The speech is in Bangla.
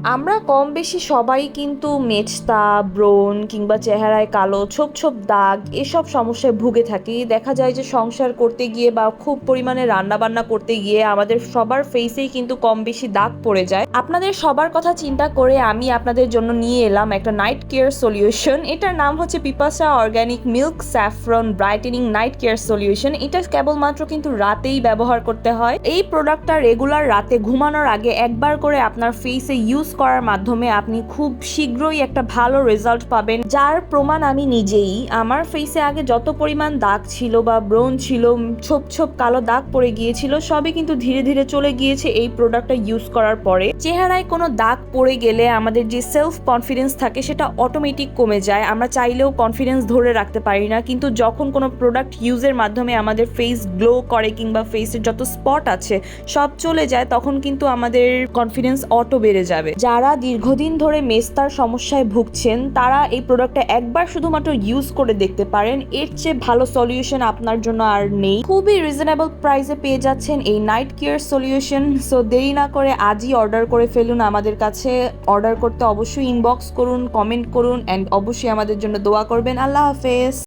আমরা কম বেশি সবাই কিন্তু মেচতা, ব্রণ কিংবা চেহারায় কালো ছোপ ছোপ দাগ এসব সমস্যায় ভুগে থাকি। দেখা যায় যে সংসার করতে গিয়ে বা খুব পরিমাণে রান্না বান্না করতে গিয়ে আমাদের সবার ফেসেই কিন্তু কম বেশি দাগ পড়ে যায়। আপনাদের সবার কথা চিন্তা করে আমি আপনাদের জন্য নিয়ে এলাম একটা নাইট কেয়ার সলিউশন। এটার নাম হচ্ছে পিপাসা organic milk saffron brightening night care solution. এটা কেবলমাত্র কিন্তু রাতেই ব্যবহার করতে হয়। এই প্রোডাক্টটা রেগুলার রাতে ঘুমানোর আগে একবার করে আপনার ফেসে ইউজ করার মাধ্যমে আপনি খুব শীঘ্রই একটা ভালো রেজাল্ট পাবেন, যার প্রমাণ আমি নিজেই। আমার ফেসে আগে যত পরিমাণ দাগ ছিল বা ব্রণ ছিল, ছোপ ছোপ কালো দাগ পড়ে গিয়েছিল, সবই কিন্তু ধীরে ধীরে চলে গিয়েছে এই প্রোডাক্টটা ইউজ করার পরে। চেহারায় কোনো দাগ পড়ে গেলে আমাদের যে সেলফ কনফিডেন্স থাকে সেটা অটোমেটিক কমে যায়। আমরা চাইলেও কনফিডেন্স ধরে রাখতে পারি না, কিন্তু যখন কোনো প্রোডাক্ট ইউজের মাধ্যমে আমাদের ফেস গ্লো করে কিংবা ফেসের যত স্পট আছে সব চলে যায়, তখন কিন্তু আমাদের কনফিডেন্স অটো বেড়ে যাবে। যারা দীর্ঘদিন ধরে মেস্তার সমস্যায় ভুগছেন তারা এই প্রোডাক্টটা একবার শুধুমাত্র ইউজ করে দেখতে পারেন। এর চেয়ে ভালো সলিউশন আপনার জন্য আর নেই। খুবই রিজনেবল প্রাইসে পেয়ে যাচ্ছেন এই নাইট কেয়ার সলিউশন। সো দেরি না করে আজই অর্ডার করে ফেলুন আমাদের কাছে। অর্ডার করতে অবশ্যই ইনবক্স করুন, কমেন্ট করুন, অ্যান্ড অবশ্যই আমাদের জন্য দোয়া করবেন। আল্লাহ হাফেজ।